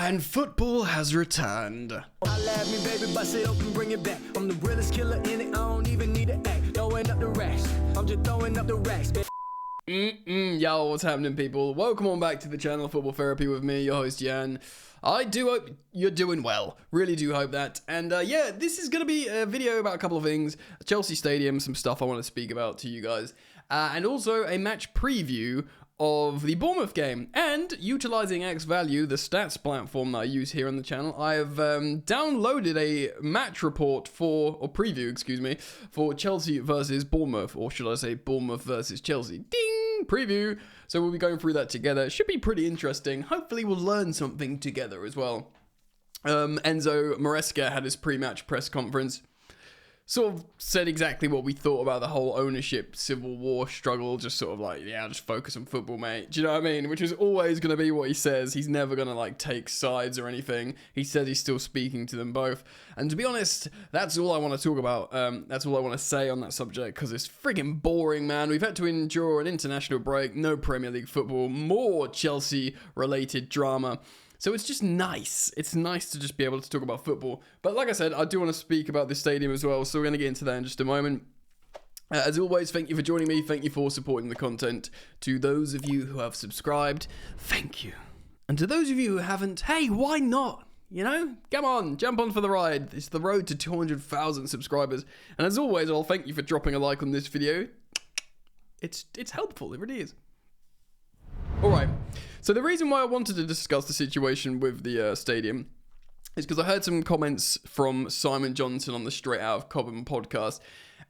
And football has returned. I love me, baby, bust it open, bring it back. I'm the realest killer in it, I don't even need to act. Throwing up the racks, I'm just throwing up the racks, baby. Yo, what's happening, people? Welcome on back to the channel Football Therapy with me, your host, Jan. I do hope you're doing well. Really do hope that. And yeah, this is going to be a video about a couple of things. Chelsea Stadium, some stuff I want to speak about to you guys. And also a match preview of the Bournemouth game, and utilizing X-Value, the stats platform that I use here on the channel, I have downloaded a match report preview, for Chelsea versus Bournemouth, or should I say Bournemouth versus Chelsea. Ding! Preview! So we'll be going through that together. It should be pretty interesting. Hopefully we'll learn something together as well. Enzo Maresca had his pre-match press conference. Sort of said exactly what we thought about the whole ownership civil war struggle, just sort of like, yeah, just focus on football, mate. Do you know what I mean? Which is always going to be what he says. He's never going to like take sides or anything. He says he's still speaking to them both. And to be honest, that's all I want to talk about. That's all I want to say on that subject, because it's friggin' boring, man. We've had to endure an international break, no Premier League football, more Chelsea-related drama. So it's just nice. It's nice to just be able to talk about football. But like I said, I do want to speak about this stadium as well. So we're going to get into that in just a moment. As always, thank you for joining me. Thank you for supporting the content. To those of you who have subscribed, thank you. And to those of you who haven't, hey, why not? You know, come on, jump on for the ride. It's the road to 200,000 subscribers. And as always, I'll thank you for dropping a like on this video. It's helpful. It really is. All right. So the reason why I wanted to discuss the situation with the stadium is because I heard some comments from Simon Johnson on the Straight Out of Cobham podcast,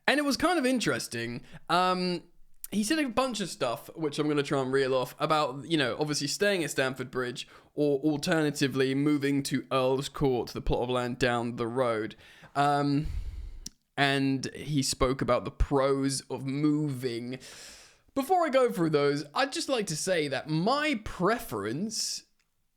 and it was kind of interesting. He said a bunch of stuff, which I'm going to try and reel off, about, you know, obviously staying at Stamford Bridge, or alternatively moving to Earl's Court, the plot of land down the road. And he spoke about the pros of moving. Before I go through those, I'd just like to say that my preference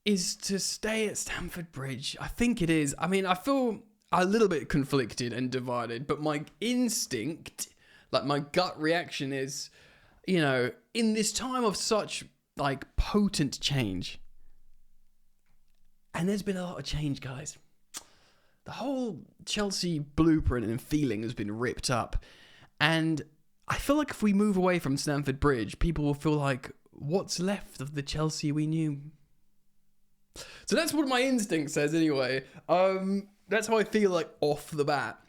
is to stay at Stamford Bridge. I think it is. I mean, I feel a little bit conflicted and divided, but my instinct, like my gut reaction is, you know, in this time of such, like, potent change, and there's been a lot of change, guys. The whole Chelsea blueprint and feeling has been ripped up, and I feel like if we move away from Stamford Bridge, people will feel like, what's left of the Chelsea we knew? So that's what my instinct says anyway. That's how I feel like off the bat.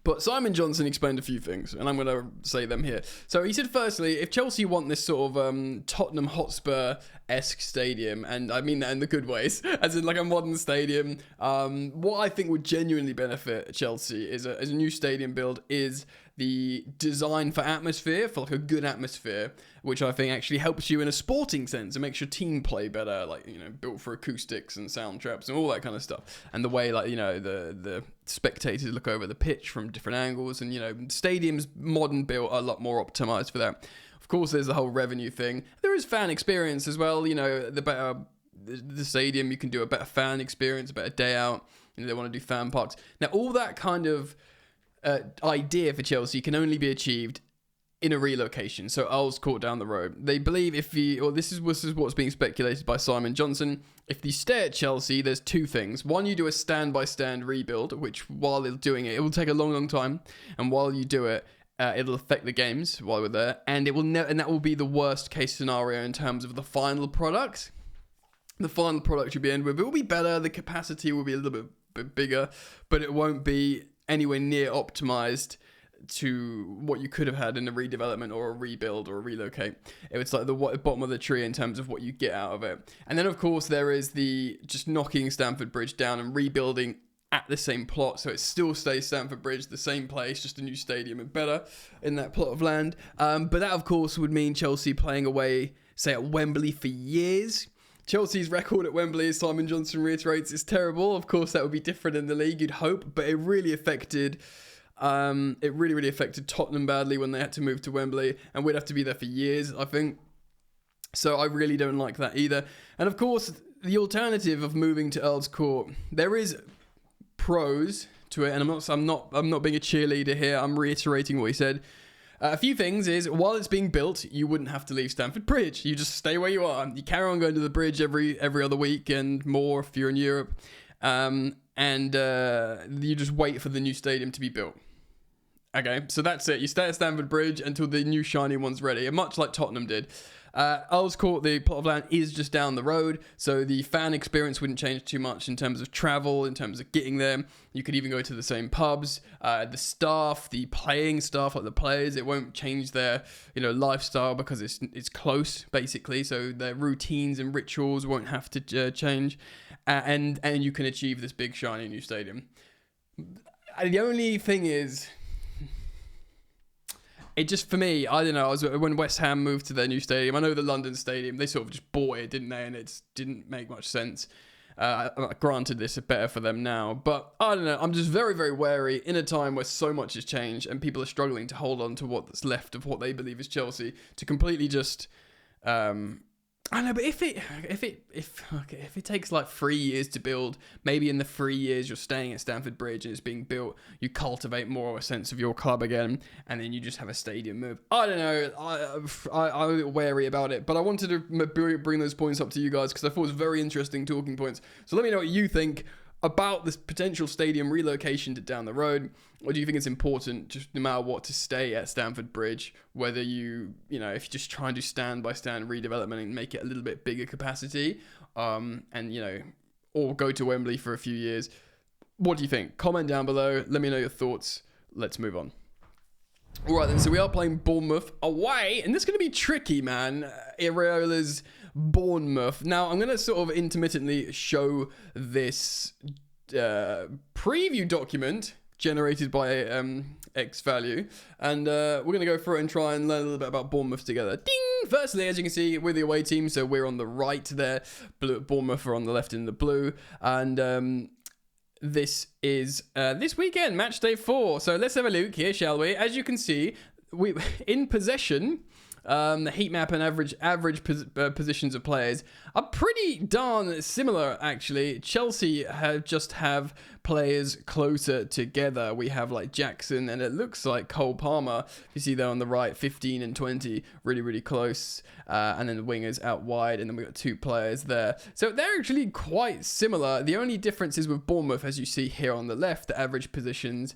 But Simon Johnson explained a few things, and I'm going to say them here. So he said, firstly, if Chelsea want this sort of Tottenham Hotspur-esque stadium, and I mean that in the good ways, as in like a modern stadium, what I think would genuinely benefit Chelsea is as a new stadium build is the design for atmosphere, for like a good atmosphere, which I think actually helps you in a sporting sense. It makes your team play better, like, you know, built for acoustics and sound traps and all that kind of stuff. And the way, like, you know, the spectators look over the pitch from different angles, and, you know, stadiums modern built are a lot more optimized for that. Of course, there's the whole revenue thing. There is fan experience as well. You know, the better the stadium, you can do a better fan experience, a better day out. You know, they want to do fan parks. Now, all that kind of idea for Chelsea can only be achieved in a relocation. So Earl's Court down the road. They believe this is what's being speculated by Simon Johnson. If you stay at Chelsea, there's two things. One, you do a stand-by-stand rebuild, which while they're doing it, it will take a long, long time. And while you do it, it'll affect the games while we're there. And it will and that will be the worst case scenario in terms of the final product. The final product you'll be in with, it will be better. The capacity will be a little bit bigger, but it won't be anywhere near optimized to what you could have had in a redevelopment or a rebuild or a relocate. It's like the bottom of the tree in terms of what you get out of it. And then, of course, there is the just knocking Stamford Bridge down and rebuilding at the same plot, so it still stays Stamford Bridge, the same place, just a new stadium and better in that plot of land. But that, of course, would mean Chelsea playing away, say, at Wembley for years. Chelsea's record at Wembley, as Simon Johnson reiterates, is terrible. Of course, that would be different in the league, you'd hope, but it really affected Tottenham badly when they had to move to Wembley, and we'd have to be there for years, I think. So I really don't like that either. And of course, the alternative of moving to Earl's Court, there is pros to it, and I'm not being a cheerleader here. I'm reiterating what he said. A few things is, while it's being built, you wouldn't have to leave Stamford Bridge. You just stay where you are. You carry on going to the bridge every other week and more if you're in Europe. And you just wait for the new stadium to be built. Okay, so that's it. You stay at Stamford Bridge until the new shiny one's ready, and much like Tottenham did. Earls Court, the plot of land, is just down the road, so the fan experience wouldn't change too much in terms of travel, in terms of getting there. You could even go to the same pubs. The staff, the playing staff, like the players, it won't change their lifestyle because it's close, basically, so their routines and rituals won't have to change, and you can achieve this big shiny new stadium. The only thing is, it just, for me, I don't know, when West Ham moved to their new stadium, I know the London Stadium, they sort of just bought it, didn't they? And it didn't make much sense. Granted, this is better for them now, but I don't know, I'm just very, very wary in a time where so much has changed and people are struggling to hold on to what's left of what they believe is Chelsea, to completely just... I know, but if it takes like 3 years to build, maybe in the 3 years you're staying at Stamford Bridge and it's being built, you cultivate more of a sense of your club again, and then you just have a stadium move. I don't know. I'm a bit wary about it, but I wanted to bring those points up to you guys because I thought it was very interesting talking points. So let me know what you think about this potential stadium relocation to down the road. Or do you think it's important, just no matter what, to stay at Stamford Bridge, whether if you just try and do stand by stand redevelopment and make it a little bit bigger capacity, or go to Wembley for a few years? What do you think? Comment down below. Let me know your thoughts. Let's move on. All right, then. So we are playing Bournemouth away, and this is going to be tricky, man. Iraola's Bournemouth. Now, I'm going to sort of intermittently show this preview document generated by X-Value, and we're going to go through it and try and learn a little bit about Bournemouth together. Ding! Firstly, as you can see, we're the away team, so we're on the right there. Bournemouth are on the left in the blue, and this is this weekend, match day 4. So let's have a look here, shall we? As you can see, we in possession. The heat map and average positions of players are pretty darn similar, actually. Chelsea have players closer together. We have like Jackson, and it looks like Cole Palmer. You see there on the right, 15 and 20, really, really close. And then the wingers out wide, and then we've got 2 players there. So they're actually quite similar. The only difference is with Bournemouth, as you see here on the left, the average positions,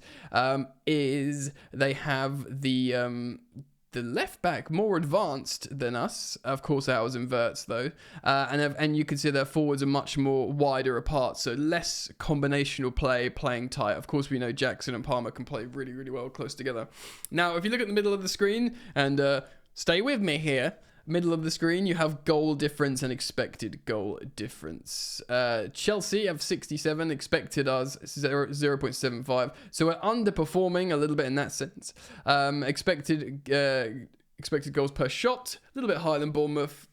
is they have the left back more advanced than us. Of course, ours inverts though, and you can see their forwards are much more wider apart, so less combinational playing tight. Of course, we know Jackson and Palmer can play really, really well close together. Now, if you look at the middle of the screen, and stay with me here, middle of the screen, you have goal difference and expected goal difference. Chelsea have 67, expected us 0.75, so we're underperforming a little bit in that sense. Expected goals per shot, a little bit higher than Bournemouth.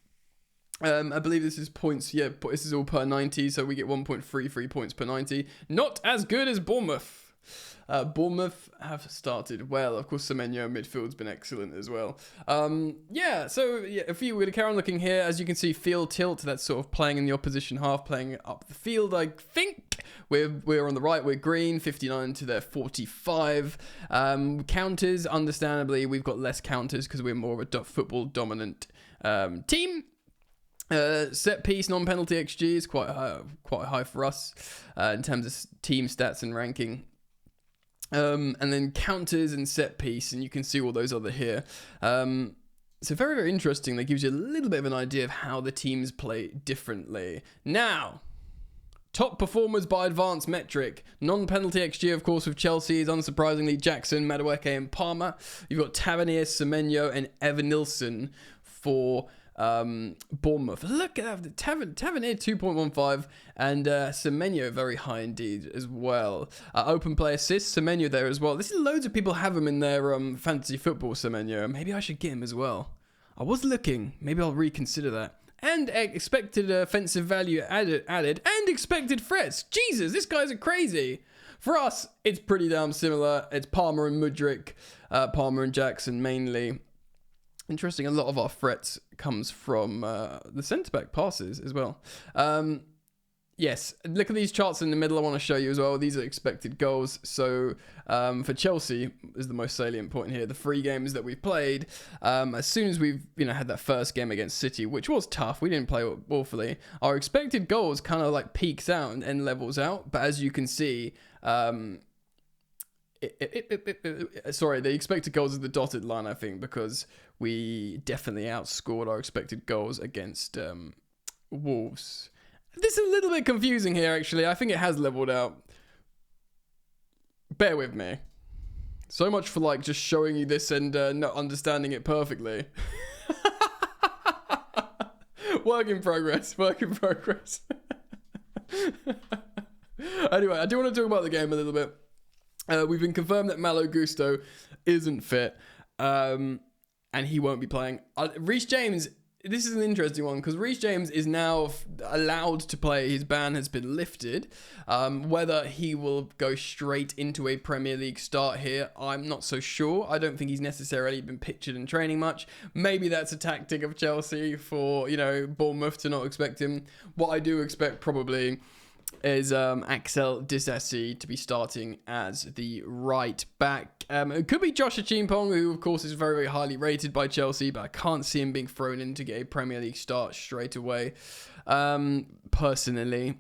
I believe this is points, yeah, this is all per 90, so we get 1.33 points per 90. Not as good as Bournemouth. Bournemouth have started well. Of course, Semenyo midfield's been excellent as well. If you were to carry on looking here, as you can see, field tilt, that's sort of playing in the opposition half, playing up the field, I think. We're on the right, we're green, 59 to their 45. Counters, understandably, we've got less counters because we're more of a football dominant team. Set piece, non-penalty XG is quite high for us in terms of team stats and ranking. And then counters and set piece, and you can see all those other here. So very, very interesting. That gives you a little bit of an idea of how the teams play differently. Now, top performers by advanced metric. Non-penalty XG, of course, with Chelsea is unsurprisingly Jackson, Madueke, and Palmer. You've got Tavernier, Semenyo, and Evanilson for Bournemouth. Look at that. Tavernier 2.15 and Semenyo very high indeed as well. Open play assists, Semenyo there as well. This is loads of people have him in their fantasy football, Semenyo. Maybe I should get him as well. I was looking. Maybe I'll reconsider that. And expected offensive value added and expected threats. Jesus, this guy's crazy. For us, it's pretty damn similar. It's Palmer and Mudryk, Palmer and Jackson mainly. Interesting, a lot of our threats comes from the centre-back passes as well. Yes, look at these charts in the middle. I want to show you as well. These are expected goals. So for Chelsea is the most salient point here. The 3 games that we've played, as soon as we've had that first game against City, which was tough, we didn't play awfully. Our expected goals kind of like peaks out and levels out. But as you can see, sorry, the expected goals is the dotted line, I think, because we definitely outscored our expected goals against Wolves. This is a little bit confusing here, actually. I think it has leveled out. Bear with me. So much for like just showing you this and not understanding it perfectly. Work in progress. Anyway, I do want to talk about the game a little bit. We've been confirmed that Malo Gusto isn't fit, and he won't be playing. Reece James, this is an interesting one because Reece James is now allowed to play. His ban has been lifted. Whether he will go straight into a Premier League start here, I'm not so sure. I don't think he's necessarily been pictured in training much. Maybe that's a tactic of Chelsea for, Bournemouth to not expect him. What I do expect probably is Axel Disasi to be starting as the right back. It could be Josh Achimpong, who of course is very, very highly rated by Chelsea, but I can't see him being thrown in to get a Premier League start straight away, personally.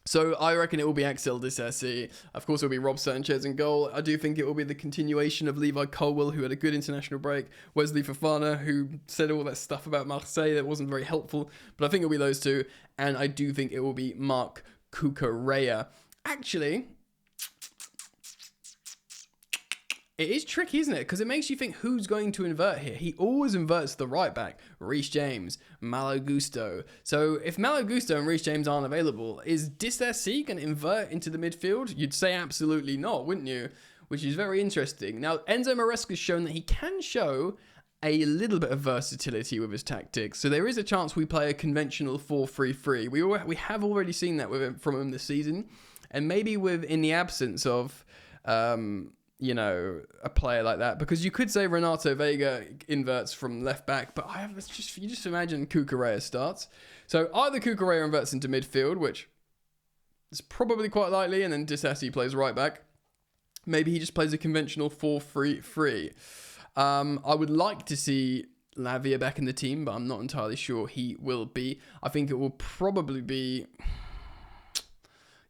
So I reckon it will be Axel Disasi. Of course, it will be Rob Sanchez in goal. I do think it will be the continuation of Levi Colwill, who had a good international break. Wesley Fofana, who said all that stuff about Marseille that wasn't very helpful. But I think it will be those two. And I do think it will be Marc Cucurella. Actually, it is tricky, isn't it? Because it makes you think who's going to invert here. He always inverts the right back. Reece James, Malo Gusto. So if Malo Gusto and Reece James aren't available, is Disasi going to invert into the midfield? You'd say absolutely not, wouldn't you? Which is very interesting. Now, Enzo Maresca's shown that he can show a little bit of versatility with his tactics. So there is a chance we play a conventional 4-3-3. We have already seen that from him this season. And maybe in the absence of a player like that, because you could say Renato Vega inverts from left back, but you just imagine Cucurella starts. So either Cucurella inverts into midfield, which is probably quite likely, and then Disasi plays right back. Maybe he just plays a conventional 4-3-3. I would like to see Lavia back in the team, but I'm not entirely sure he will be. I think it will probably be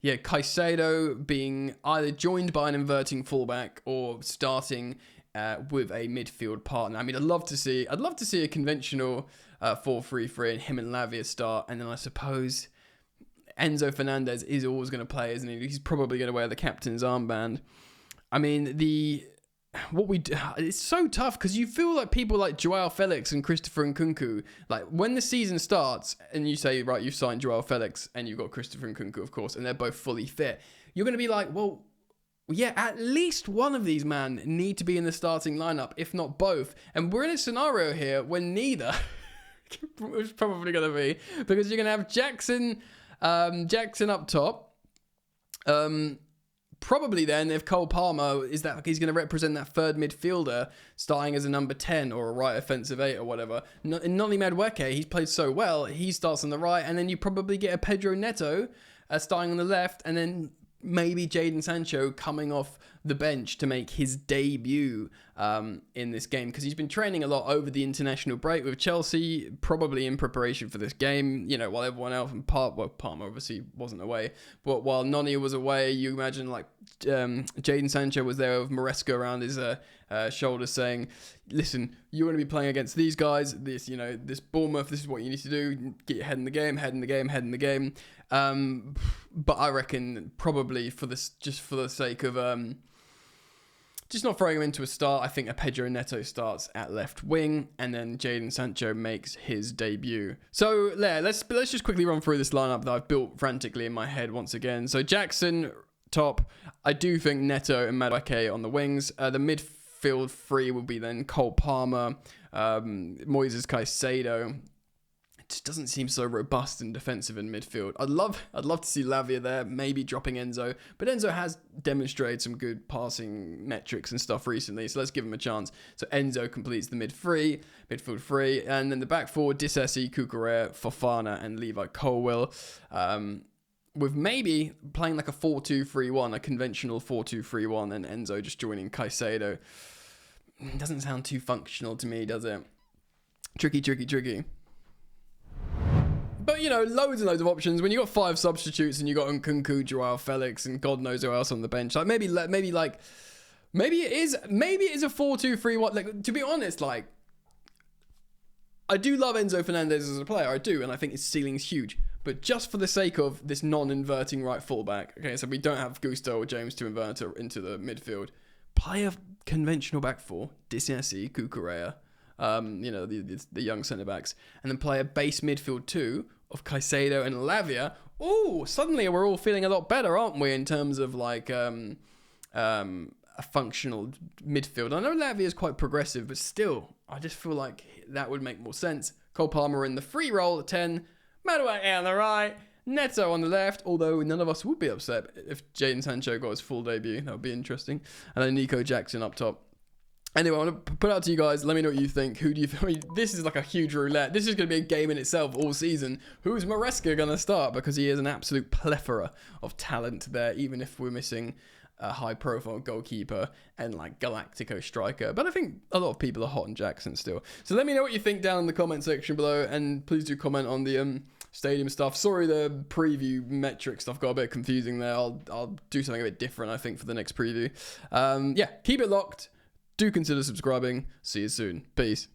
Caicedo being either joined by an inverting fullback or starting with a midfield partner. I mean, I'd love to see a conventional 4-3-3 and him and Lavia start, and then I suppose Enzo Fernandez is always going to play, isn't he? He's probably going to wear the captain's armband. I mean, it's so tough because you feel like people like Joao Felix and Christopher Nkunku, like when the season starts and you say, right, you've signed Joao Felix and you've got Christopher Nkunku, of course, and they're both fully fit, you're going to be like, well, yeah, at least one of these men need to be in the starting lineup, if not both. And we're in a scenario here when neither is probably going to be, because you're going to have Jackson up top. Probably then, if Cole Palmer is that he's going to represent that third midfielder, starting as a number 10 or a right offensive 8 or whatever. Noni Madueke, he's played so well, he starts on the right, and then you probably get a Pedro Neto starting on the left, and then maybe Jadon Sancho coming off the bench to make his debut in this game, because he's been training a lot over the international break with Chelsea, probably in preparation for this game, while everyone else, Palmer obviously wasn't away, but while Noni was away, you imagine like Jadon Sancho was there with Maresca around his shoulders saying, listen, you're going to be playing against these guys, this Bournemouth, this is what you need to do, get your head in the game. But I reckon probably for the sake of just not throwing him into a start, I think a Pedro Neto starts at left wing, and then Jadon Sancho makes his debut. So let's just quickly run through this lineup that I've built frantically in my head once again. So Jackson top, I do think Neto and Madueke on the wings. The midfield three will be then Cole Palmer, Moises Caicedo. Just doesn't seem so robust and defensive in midfield. I'd love to see Lavia there, maybe dropping Enzo, but Enzo has demonstrated some good passing metrics and stuff recently, so let's give him a chance. So Enzo completes the midfield three, and then the back four, Disasi, Cucurella, Fofana, and Levi Colwill. with maybe playing like a 4-2-3-1, a conventional 4-2-3-1, and Enzo just joining Caicedo. Doesn't sound too functional to me, does it? Tricky. But, you know, loads and loads of options. When you got 5 substitutes and you got Nkunku, Joao Felix, and God knows who else on the bench, like maybe it is a 4-2-3-1. Like, to be honest, like, I do love Enzo Fernandez as a player, I do, and I think his ceiling's huge. But just for the sake of this non-inverting right fullback, okay, so we don't have Gusto or James to invert into the midfield. Play a conventional back 4, Disasi, Cucurella, the young centre backs, and then play a base midfield 2 of Caicedo and Lavia. Oh, suddenly we're all feeling a lot better, aren't we, in terms of like a functional midfield. I know Lavia is quite progressive, but still, I just feel like that would make more sense. Cole Palmer in the free role at 10, Madueke on the right, Neto on the left, although none of us would be upset if Jadon Sancho got his full debut. That would be interesting. And then Nico Jackson up top. Anyway, I want to put it out to you guys. Let me know what you think. Who do you think? I mean, this is like a huge roulette. This is going to be a game in itself all season. Who's Maresca going to start? Because he is an absolute plethora of talent there, even if we're missing a high-profile goalkeeper and like Galactico striker. But I think a lot of people are hot on Jackson still. So let me know what you think down in the comment section below, and please do comment on the stadium stuff. Sorry, the preview metric stuff got a bit confusing there. I'll do something a bit different, I think, for the next preview. Yeah, keep it locked. Do consider subscribing. See you soon. Peace.